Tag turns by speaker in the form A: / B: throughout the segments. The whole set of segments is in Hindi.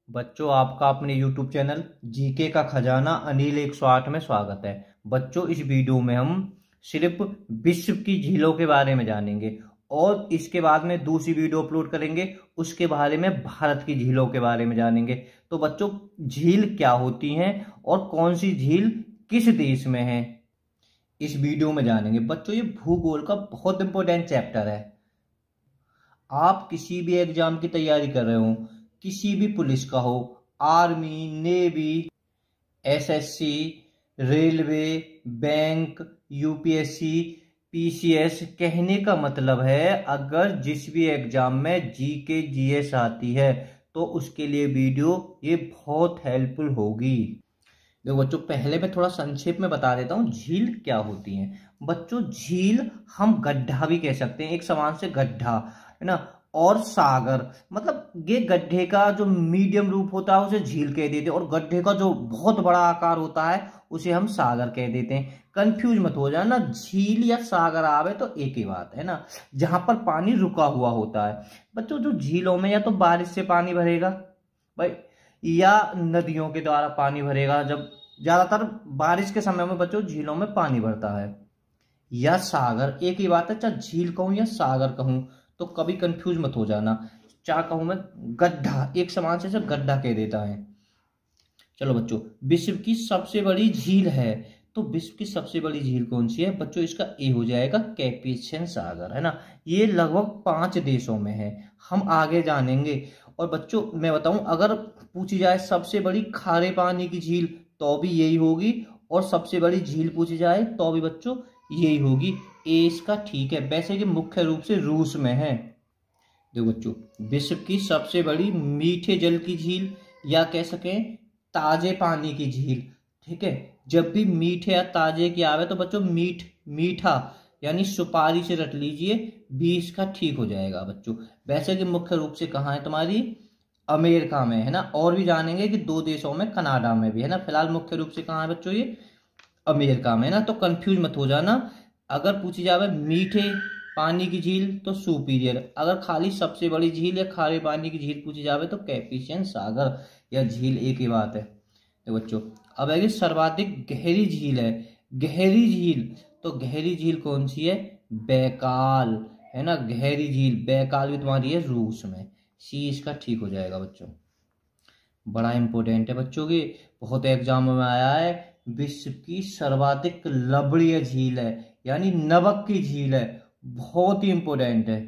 A: बच्चों, आपका अपने YouTube चैनल जीके का खजाना अनिल 108 में स्वागत है। बच्चों, इस वीडियो में हम सिर्फ विश्व की झीलों के बारे में जानेंगे और इसके बाद में दूसरी वीडियो अपलोड करेंगे, उसके बारे में भारत की झीलों के बारे में जानेंगे। तो बच्चों, झील क्या होती हैं और कौन सी झील किस देश में है, इस वीडियो में जानेंगे। बच्चों, ये भूगोल का बहुत इंपॉर्टेंट चैप्टर है। आप किसी भी एग्जाम की तैयारी कर रहे हो, किसी भी पुलिस का हो, army, navy, SSC, railway, bank, UPSC, PCS, कहने का मतलब है अगर जिस भी एग्जाम में जीके जीएस आती है तो उसके लिए वीडियो ये बहुत हेल्पफुल होगी। देखो बच्चों, पहले मैं थोड़ा संक्षेप में बता देता हूँ झील क्या होती है। बच्चों, झील हम गड्ढा भी कह सकते हैं, एक समान से गड्ढा है ना। और सागर मतलब ये गड्ढे का जो मीडियम रूप होता है उसे झील कह देते हैं, और गड्ढे का जो बहुत बड़ा आकार होता है उसे हम सागर कह देते हैं। कंफ्यूज मत हो जाना, झील या सागर आवे तो एक ही बात है ना, जहां पर पानी रुका हुआ होता है। बच्चों, जो झीलों में या तो बारिश से पानी भरेगा भाई, या नदियों के द्वारा पानी भरेगा। जब ज्यादातर बारिश के समय में बच्चों झीलों में पानी भरता है, या सागर एक ही बात है। चाहे झील कहूं या सागर कहूं तो कभी कंफ्यूज मत हो जाना। चाहे कहूं मैं गड्ढा, एक समान से गड्ढा कह देता है। चलो बच्चों, विश्व की सबसे बड़ी झील है, तो विश्व की सबसे बड़ी झील कौन सी है बच्चों? इसका ए हो जाएगा कैस्पियन सागर, है ना। ये लगभग 5 देशों में है, हम आगे जानेंगे। और बच्चों मैं बताऊं, अगर पूछी जाए सबसे बड़ी खारे पानी की झील तो भी यही होगी, और सबसे बड़ी झील पूछी जाए तो भी बच्चों यही होगी। ए इसका ठीक है, वैसे कि मुख्य रूप से रूस में है। देखो बच्चों, विश्व की सबसे बड़ी मीठे जल की झील या कह सकें ताजे पानी की झील, ठीक है। जब भी मीठे या ताजे की आवे तो बच्चों मीठा यानी सुपारी से रट लीजिए, 20 का ठीक हो जाएगा बच्चों। वैसे कि मुख्य रूप से कहाँ है तुम्हारी? अमेरिका में, है ना। और भी जानेंगे कि 2 देशों में, कनाडा में भी, है ना। फिलहाल मुख्य रूप से कहाँ है बच्चों? ये अमेरिका में, है ना। तो कंफ्यूज मत हो जाना। अगर पूछी जावे मीठे पानी की झील तो सुपीरियर, अगर खाली सबसे बड़ी झील या खारे पानी की झील पूछी जावे तो कैस्पियन सागर या झील, एक ही बात है। तो बच्चों, अब है कि सर्वाधिक गहरी झील है। गहरी झील, तो गहरी झील कौन सी है? बैकाल, है ना। गहरी झील बैकाल भी तुम्हारी है रूस में। सी इसका ठीक हो जाएगा बच्चों। बड़ा इंपॉर्टेंट है बच्चों की, बहुत एग्जाम में आया है। विश्व की सर्वाधिक लवणीय झील है, यानी नमक की झील है, बहुत ही इंपॉर्टेंट है।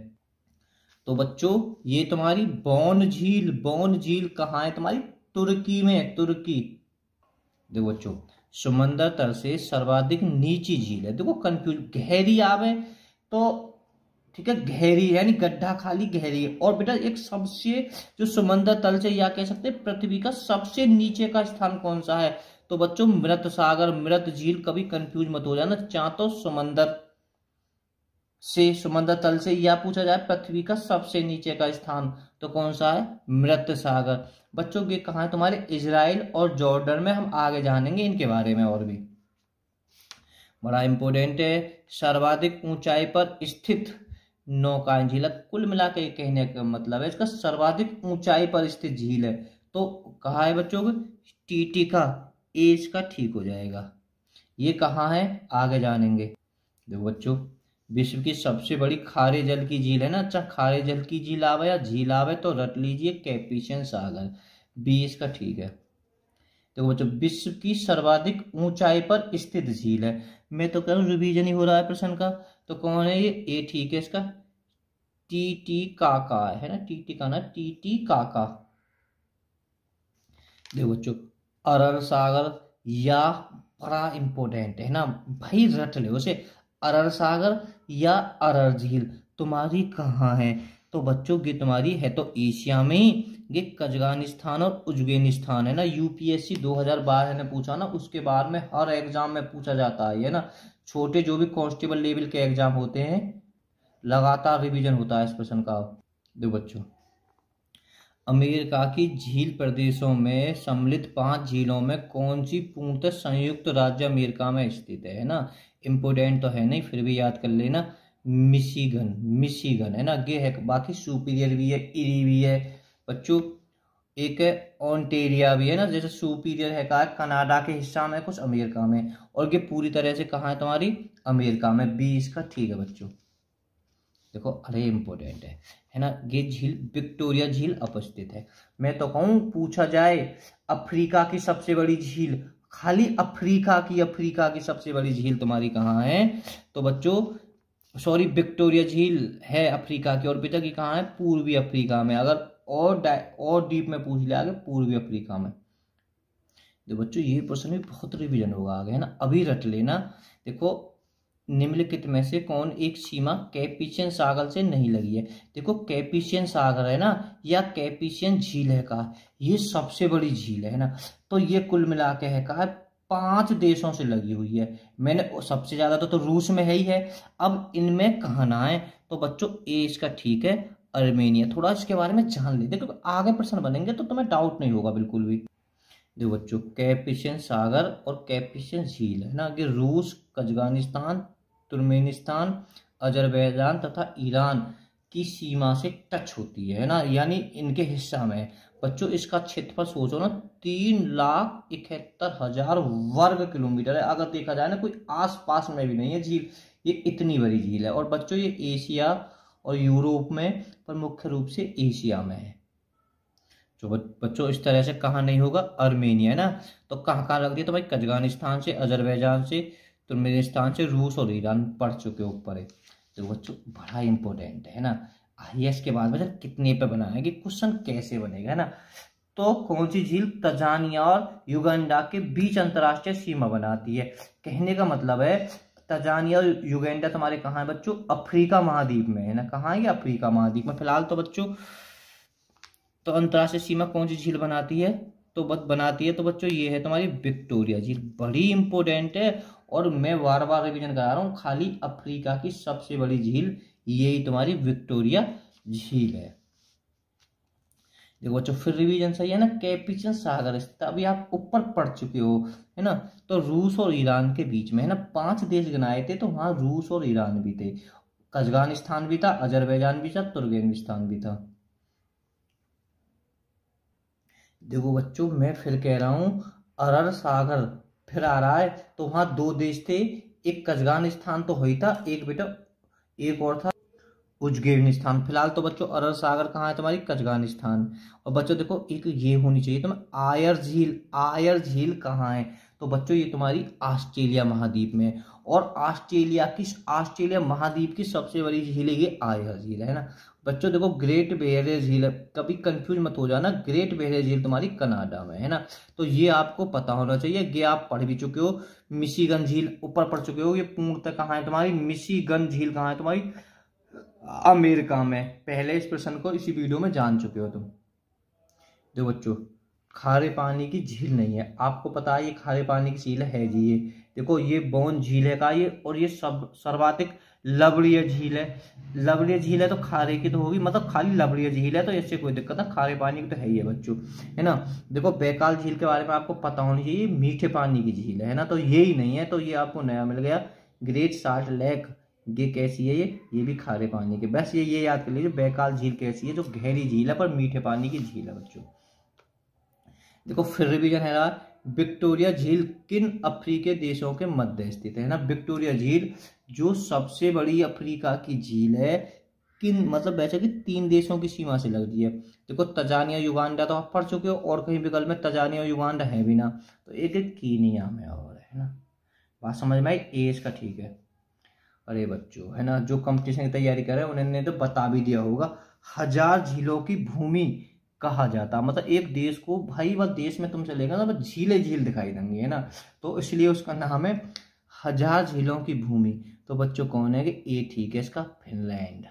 A: तो बच्चों, ये तुम्हारी बौन झील कहाँ है तुम्हारी? तुर्की में है, तुर्की। देखो बच्चों, समंदर तल से सर्वाधिक नीची झील है। देखो कंफ्यूज, गहरी आवे तो ठीक है, गहरी यानी गड्ढा खाली गहरी है। और बेटा एक सबसे, जो समंदर तल से या कह सकते हैं पृथ्वी का सबसे नीचे का स्थान कौन सा है? तो बच्चों मृत सागर, मृत झील, कभी कंफ्यूज मत हो जाना। चाहे तो समंदर से, समंदर तल से, या पूछा जाए पृथ्वी का सबसे नीचे का स्थान तो कौन सा है? मृत सागर। बच्चों ये कहाँ है तुम्हारे? इजराइल और जॉर्डन में, हम आगे जानेंगे इनके बारे में और भी। बड़ा इंपॉर्टेंट है। सर्वाधिक ऊंचाई पर स्थित नौकायन झील, कुल मिला के कहने का मतलब है इसका सर्वाधिक ऊंचाई पर स्थित झील है। तो कहाँ है बच्चों? टीटिका, ए इसका ठीक हो जाएगा। ये कहाँ है आगे जानेंगे। देखो बच्चों, विश्व की सबसे बड़ी खारे जल की झील है ना। अच्छा, खारे जल की झील आवे या झील आवे तो रट लीजिए कैस्पियन सागर, बी इसका ठीक है। देखो बच्चों, विश्व की सर्वाधिक ऊंचाई पर स्थित झील है। मैं तो कह रहा हूँ रिवीजन ही हो रहा है प्रश्न का। तो कौन है ये? ए ठीक है इसका। टीटीकाका, है ना। टीटीकाना, टीटीकाका। देखो बच्चों, अरर सागर, या बड़ा इंपॉर्टेंट है ना भाई, रट ले उसे। अरर सागर या अरर झील तुम्हारी कहाँ है? तो बच्चों ये तुम्हारी है तो एशिया में, ये कजाकिस्तान और उज्बेकिस्तान, है ना। यूपीएससी 2012 ने पूछा ना, उसके बाद में हर एग्जाम में पूछा जाता है ना। छोटे जो भी कांस्टेबल लेवल के एग्जाम होते हैं, लगातार रिवीजन होता है इस प्रश्न का। दो बच्चों, अमेरिका की झील प्रदेशों में सम्मिलित 5 झीलों में कौन सी पूर्णतः संयुक्त राज्य अमेरिका में स्थित है ना। इंपोर्टेंट तो है नहीं, फिर भी याद कर लेना। मिशिगन, मिशिगन, है ना। ये है, बाकी सुपीरियर भी है, इरी भी है बच्चों। एक है ऑन्टेरिया भी है ना, जैसे सुपीरियर है कहा कनाडा के हिस्सा में, कुछ अमेरिका में, और ये पूरी तरह से कहाँ है तुम्हारी अमेरिका में। बी इसका ठीक है बच्चों। देखो अरे इम्पोर्टेंट है ना, ये झील विक्टोरिया झील उपस्थित है। मैं तो कहूँ पूछा जाए अफ्रीका की सबसे बड़ी झील, खाली अफ्रीका की सबसे बड़ी झील तुम्हारी कहाँ है, तो बच्चों सॉरी विक्टोरिया झील है अफ्रीका की, और बेटा की कहाँ है पूर्वी अफ्रीका में। अगर और डीप में पूछ लिया आगे पूर्वी अफ्रीका में। देखो बच्चों ये प्रश्न भी बहुत रिवीजन होगा आगे है ना, अभी रट लेना। देखो निम्नलिखित में से कौन एक सीमा कैपिशियन सागर से नहीं लगी है। देखो कैपिशियन सागर है ना या कैपिशियन झील है कहा, ये सबसे बड़ी झील है ना, तो ये कुल मिला के है कहा 5 देशों से लगी हुई है। मैंने सबसे ज्यादा तो रूस में है ही है। अब इनमें कहाँ ना है, तो बच्चों ए इसका ठीक है अर्मेनिया। थोड़ा इसके बारे में जान ले, देखो आगे प्रश्न बनेंगे तो तुम्हें डाउट नहीं होगा बिल्कुल भी। देखो बच्चों कैपिशियन सागर और कैपिशियन झील है ना, कि रूस, कजाकिस्तान, तुर्कमेनिस्तान, अजरबैजान तथा ईरान की सीमा से टच होती है ना, यानी इनके हिस्सा में है। बच्चों इसका क्षेत्रफल सोचो ना 3,71,000 वर्ग किलोमीटर है। अगर देखा जाए ना कोई आसपास में भी नहीं है झील, ये इतनी बड़ी झील है। और बच्चों ये एशिया और यूरोप में, पर मुख्य रूप से एशिया में है। जो बच्चों इस तरह से कहाँ नहीं होगा अर्मेनिया है ना, तो कहाँ कहाँ लग रही है, तो भाई कजाकिस्तान से, अजरबैजान से, तुर्कमेनिस्तान से, रूस और ईरान पढ़ चुके ऊपर है। तो बच्चों बड़ा इंपॉर्टेंट है ना। आईएएस के बाद में कितने पे बनाया कि क्वेश्चन कैसे बनेगा है ना, तो कौन सी झील तंजानिया और युगांडा के बीच अंतरराष्ट्रीय सीमा बनाती है। कहने का मतलब है तंजानिया और युगांडा तुम्हारे कहाँ है बच्चों, अफ्रीका महाद्वीप में है ना। कहाँ है ये अफ्रीका महाद्वीप में। फिलहाल तो बच्चों तो अंतरराष्ट्रीय सीमा कौन सी झील बनाती है, तो बच्चों ये है तुम्हारी विक्टोरिया झील। बड़ी इंपॉर्टेंट है और मैं बार बार रिवीजन करा रहा हूँ, खाली अफ्रीका की सबसे बड़ी झील यही तुम्हारी विक्टोरिया झील है। देखो बच्चों फिर रिवीजन सही है ना, कैपिशियन सागर स्थित, अभी आप ऊपर पढ़ चुके हो है ना, तो रूस और ईरान के बीच में है ना। 5 देश गिनाए थे तो वहां रूस और ईरान भी थे, कजाकिस्तान भी था, अजरबैजान भी था, तुर्कमेनिस्तान भी था। देखो बच्चों मैं फिर कह रहा हूं अरब सागर फिर आ रहा है, तो वहां 2 देश थे, एक कजाकिस्तान तो ही था, एक बेटा एक और था उज्बेकिस्तान। फिलहाल तो बच्चों अरब सागर कहाँ है तुम्हारी कजाकिस्तान। और बच्चों देखो एक ये होनी चाहिए तुम्हें आयर झील कहाँ है, तो बच्चों ये तुम्हारी ऑस्ट्रेलिया महाद्वीप में है। और ऑस्ट्रेलिया महाद्वीप की सबसे बड़ी झील है ये आयर झील है ना। बच्चों देखो ग्रेट बैरियर झील, कभी कंफ्यूज मत हो जाना, ग्रेट बैरियर झील तुम्हारी कनाडा में है ना, तो ये आपको पता होना चाहिए, ये आप पढ़ भी चुके हो। मिशिगन झील ऊपर पढ़ चुके हो, ये पूर्णतः कहाँ है तुम्हारी मिशिगन झील कहाँ है तुम्हारी अमेरिका में। पहले इस प्रश्न को इसी वीडियो में जान चुके हो तुम। देखो बच्चों खारे पानी की झील नहीं है, आपको पता है ये खारे पानी की झील है जी। ये देखो ये बौन झील है का ये, और ये सब सर्वाधिक लवणीय झील है। लवणीय झील है तो खारे की तो होगी, मतलब खाली लवणीय झील है तो इससे कोई दिक्कत ना, खारे पानी की तो है ही है बच्चों है ना। देखो बैकाल झील के बारे में आपको पता होनी चाहिए, मीठे पानी की झील है ना, तो ये ही नहीं है, तो ये आपको नया मिल गया। ग्रेट साल्ट लेक ये कैसी है, ये भी खारे पानी के, बस ये याद कर लीजिए। बैकाल झील कैसी है, जो गहरी झील है पर मीठे पानी की झील है बच्चों। देखो फिर रिवीजन है यार, विक्टोरिया झील किन अफ्रीकी देशों के मध्य स्थित है ना। विक्टोरिया झील जो सबसे बड़ी अफ्रीका की झील है, किन मतलब वैसे कि 3 देशों की सीमा से लगती है। देखो तंजानिया युगांडा तो आप पढ़ चुके हो, और कहीं विकल्प में तंजानिया युगांडा है भी ना, तो एक कीनिया में और है ना। बात समझ में आई, ए इसका ठीक है। अरे बच्चों है ना जो कंपटीशन की तैयारी कर रहे हैं उन्होंने तो बता भी दिया होगा, 1000 झीलों की भूमि कहा जाता, मतलब एक देश को भाई वह देश में तुम चलेगा ना बस झीलें झील दिखाई देंगी है ना, तो इसलिए उसका नाम है 1000 झीलों की भूमि। तो बच्चों कौन है कि ए ठीक है इसका, फिनलैंड,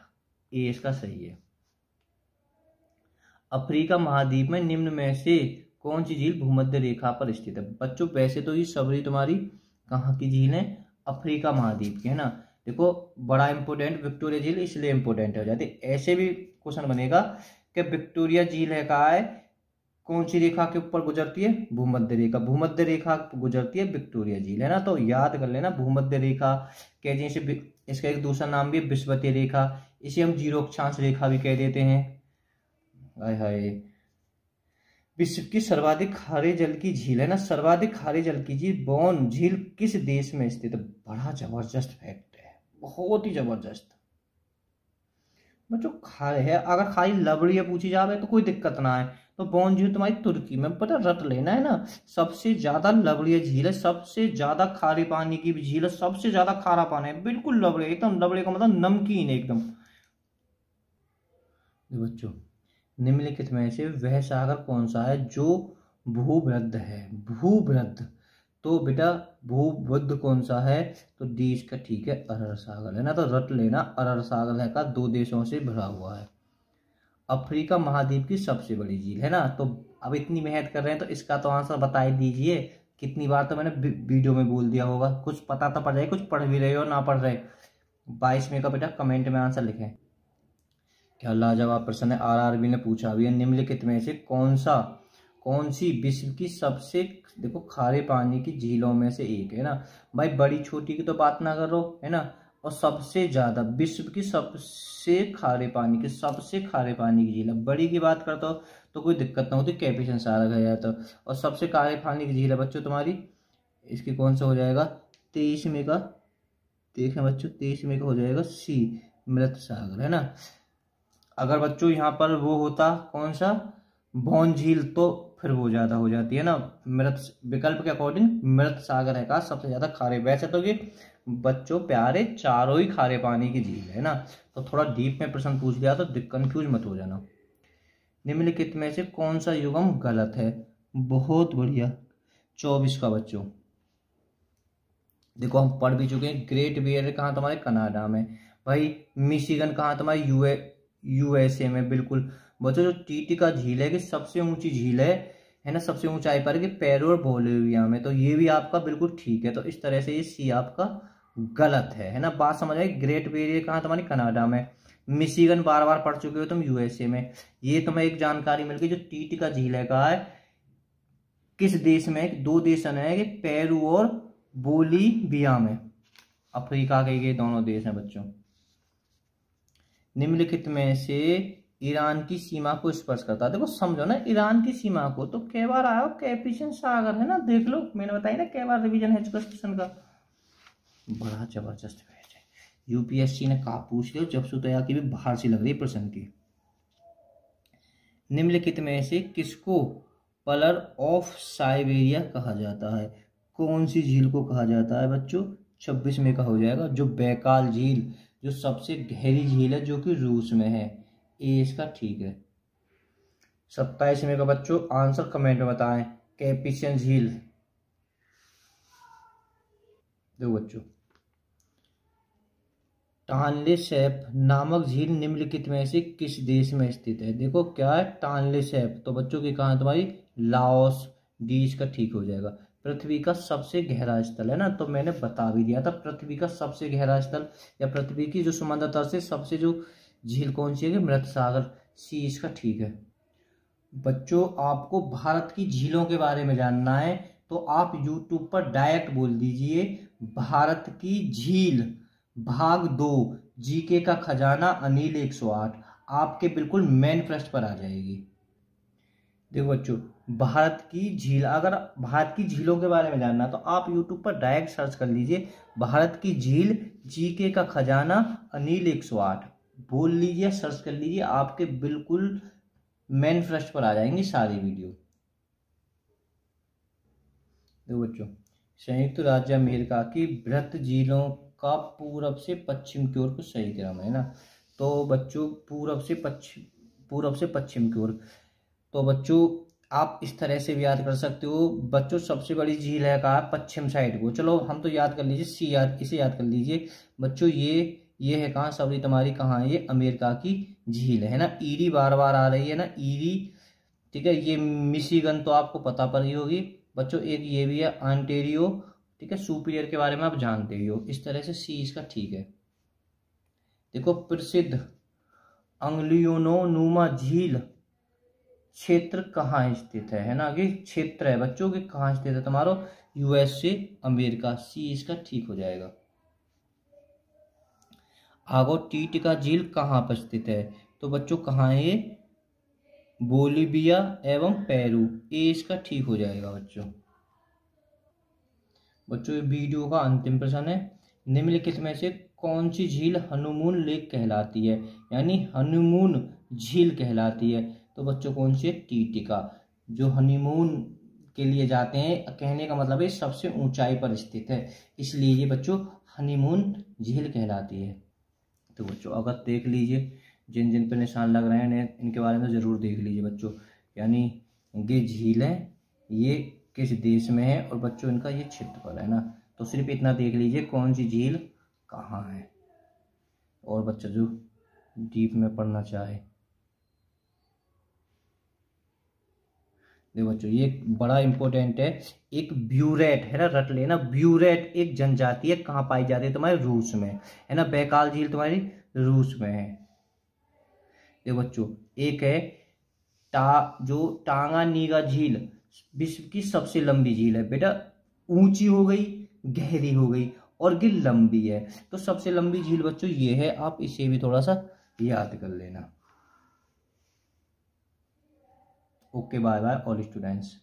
A: ए इसका सही है। अफ्रीका महाद्वीप में निम्न में से कौन सी झील भूमध्य रेखा पर स्थित है। बच्चों वैसे तो ये सभी तुम्हारी कहाँ की झील है, अफ्रीका महाद्वीप की है ना। देखो बड़ा इंपोर्टेंट विक्टोरिया झील इसलिए इंपोर्टेंट हो जाती है, ऐसे भी क्वेश्चन बनेगा कि विक्टोरिया झील है कहाँ है, कौन सी रेखा के ऊपर गुजरती है, भूमध्य रेखा, भूमध्य रेखा गुजरती है विक्टोरिया झील है ना, तो याद कर लेना भूमध्य रेखा कह जैसे, इसका एक दूसरा नाम भी है विषुवतीय रेखा, इसे हम जीरो अक्षांश रेखा भी कह देते हैं। हाय हाय विश्व की सर्वाधिक खारे जल की झील है ना, सर्वाधिक खारे जल की झील बोन झील किस देश में स्थित है? बड़ा जबरदस्त फैक्ट है, बहुत ही जबरदस्त। बच्चों खारे है, अगर खाली लवड़िया पूछी जावे तो कोई दिक्कत ना है, तो बोन झील तुम्हारी तुर्की में, पता रट लेना है ना। सबसे ज्यादा लवड़िया झील है, सबसे ज्यादा खारे पानी की भी झील है, सबसे ज्यादा खारा पानी है, बिल्कुल लवड़िया, एकदम लवड़िया का मतलब नमकीन एकदम। बच्चों निम्नलिखित में से वह सागर कौन सा है जो भूवृद्ध है? भूवृद्ध, तो बेटा भूवृद्ध कौन सा है? तो देश का ठीक है अरब सागर है ना, तो रट लेना अरब सागर है का 2 देशों से भरा हुआ है। अफ्रीका महाद्वीप की सबसे बड़ी झील है ना, तो अब इतनी मेहनत कर रहे हैं तो इसका तो आंसर बता ही दीजिए। कितनी बार तो मैंने वीडियो में बोल दिया होगा, कुछ पता तो पड़ जाए, कुछ पढ़ भी रहे हो ना पढ़ रहे। 22 में का बेटा कमेंट में आंसर लिखें। क्या लाजवाब प्रश्न है, आरआरबी ने पूछा भी है। निम्नलिखित में से कौन सी विश्व की सबसे, देखो खारे पानी की झीलों में से एक है ना भाई, बड़ी छोटी की तो बात ना करो है ना, और सबसे ज्यादा विश्व की सबसे खारे पानी की झील है। बड़ी की बात करता हो तो कोई दिक्कत ना होती, कैपिशन सारा गया जाता, और सबसे खारे पानी की झील है बच्चों तुम्हारी, इसकी कौन सा हो जाएगा? 23 में का देखना बच्चों, 23 में का हो जाएगा सी, मृत सागर है ना। अगर बच्चों यहाँ पर वो होता कौन सा, बौन झील, तो फिर वो ज्यादा हो जाती है ना। मृत विकल्प के अकॉर्डिंग मृत सागर है का सबसे ज्यादा खारे। वैसे तो ये बच्चों प्यारे चारों ही खारे पानी की झील है ना, तो थोड़ा डीप में प्रश्न पूछ लिया तो कंफ्यूज मत हो जाना। निम्नलिखित में से कौन सा युग्म गलत है? बहुत बढ़िया, 24 का बच्चों। देखो हम पढ़ भी चुके हैं, ग्रेट बेयर कहाँ तुम्हारे कनाडा में, भाई मिशिगन कहाँ तुम्हारे यूएसए में, बिल्कुल। बच्चों जो टीटिका झील है कि सबसे ऊंची झील है ना, सबसे ऊंचाई पर कि पेरू और बोलिविया में, तो ये भी आपका बिल्कुल ठीक है। तो इस तरह से ये सी आपका गलत है ना। बात समझ आई? ग्रेट बेरियर कहाँ तुम्हारी कनाडा में, मिशिगन बार बार पढ़ चुके हो तुम यूएसए में। ये तुम्हें एक जानकारी मिल गई, जो टीटिका झील है कहा है किस देश में, 2 देश है कि पेरू और बोलिविया में, अफ्रीका के ये दोनों देश हैं बच्चों। निम्नलिखित में से ईरान की सीमा को स्पर्श करता है, देखो समझो ना ईरान की सीमा को, तो कई बार आयो कैस्पियन सागर है ना, देख लो मैंने बताया ना कई बार रिवीजन है क्वेश्चन का। बड़ा जबरदस्त है, यूपीएससी ने कहा पूछ लियो, जब सुतया की भी बाहर से लग रही प्रश्न की। निम्नलिखित में से किसको पलर ऑफ साइबेरिया कहा जाता है? कौन सी झील को कहा जाता है बच्चों? 26 में का हो जाएगा जो बैकाल झील, जो सबसे गहरी झील है जो कि रूस में है, ये इसका ठीक है। 27 में का बच्चों आंसर कमेंट में बताएं, कैस्पियन झील। देखो बच्चों टानले सैप नामक झील निम्नलिखित में से किस देश में स्थित है? देखो क्या है टानले सैप, तो बच्चों की कहाँ तुम्हारी लाओस, डी इसका ठीक हो जाएगा। पृथ्वी का सबसे गहरा स्थल है ना, तो मैंने बता भी दिया था पृथ्वी का सबसे गहरा स्थल या पृथ्वी की जो समुद्र तल से सबसे जो झील कौन सी है, मृत सागर, सी इसका ठीक है। बच्चों आपको भारत की झीलों के बारे में जानना है तो आप YouTube पर डायरेक्ट बोल दीजिए भारत की झील भाग 2 जीके का खजाना अनिल 108, आपके बिल्कुल मेन पृष्ठ पर आ जाएगी। देखो बच्चों भारत की झील, अगर भारत की झीलों के बारे में जानना तो आप YouTube पर डायरेक्ट सर्च कर लीजिए भारत की झील जीके का खजाना अनिल 108, बोल लीजिए, सर्च कर लीजिए, आपके बिल्कुल मेन पृष्ठ पर आ जाएंगी सारी वीडियो। देखो बच्चों संयुक्त राज्य अमेरिका की बृहत झीलों का पूरब से पश्चिम की ओर को सही क्रम है ना, तो बच्चों पूरब से पश्चिम की ओर, तो बच्चों आप इस तरह से भी याद कर सकते हो। बच्चों सबसे बड़ी झील है कहा पश्चिम साइड को, चलो हम तो याद कर लीजिए सी, याद इसे याद कर लीजिए बच्चों। ये है कहाँ सबरी तुम्हारी, कहाँ है ये, अमेरिका की झील है ना। ईरी बार बार आ रही है ना, ईरी, ठीक है। ये मिशिगन तो आपको पता पड़ी होगी बच्चों, एक ये भी है ऑन्टेरियो, ठीक है। सुपीरियर के बारे में आप जानते ही हो, इस तरह से सी इसका ठीक है। देखो प्रसिद्ध अंग्लियोनुमा झील क्षेत्र कहाँ स्थित है ना, ये क्षेत्र है बच्चों के कहाँ स्थित है तुम्हारा, यूएसए अमेरिका, सी इसका ठीक हो जाएगा। आगो टीटिका झील कहाँ पर स्थित है, तो बच्चों कहाँ है ये, बोलीविया एवं पेरू। ये इसका ठीक हो जाएगा बच्चों। बच्चों ये वीडियो का अंतिम प्रश्न है, निम्नलिखित में से कौन सी झील हनीमून लेक कहलाती है, यानी हनीमून झील कहलाती है। तो बच्चों कौन सी है, टीटिका। जो हनीमून के लिए जाते हैं, कहने का मतलब है सबसे ऊंचाई पर स्थित है, इसलिए ये बच्चों हनीमून झील कहलाती है। तो बच्चों अगर देख लीजिए, जिन जिन पर निशान लग रहे हैं इनके बारे में जरूर देख लीजिए बच्चों। यानी ये झील है, ये किस देश में है, और बच्चों इनका ये क्षेत्रफल है ना। तो सिर्फ इतना देख लीजिए कौन सी झील कहाँ है। और बच्चा जो डीप में पढ़ना चाहे, देखो बच्चों ये बड़ा इंपॉर्टेंट है। एक ब्यूरेट है ना, रट लेना, ब्यूरेट एक जनजाति है, कहाँ पाई जाती है, तुम्हारे रूस में है ना। बैकाल झील तुम्हारी रूस में है। देखो बच्चों एक है जो टांगानीगा झील विश्व की सबसे लंबी झील है बेटा। ऊंची हो गई, गहरी हो गई, और ये लंबी है। तो सबसे लंबी झील बच्चों ये है, आप इसे भी थोड़ा सा याद कर लेना। Okay, bye bye all students.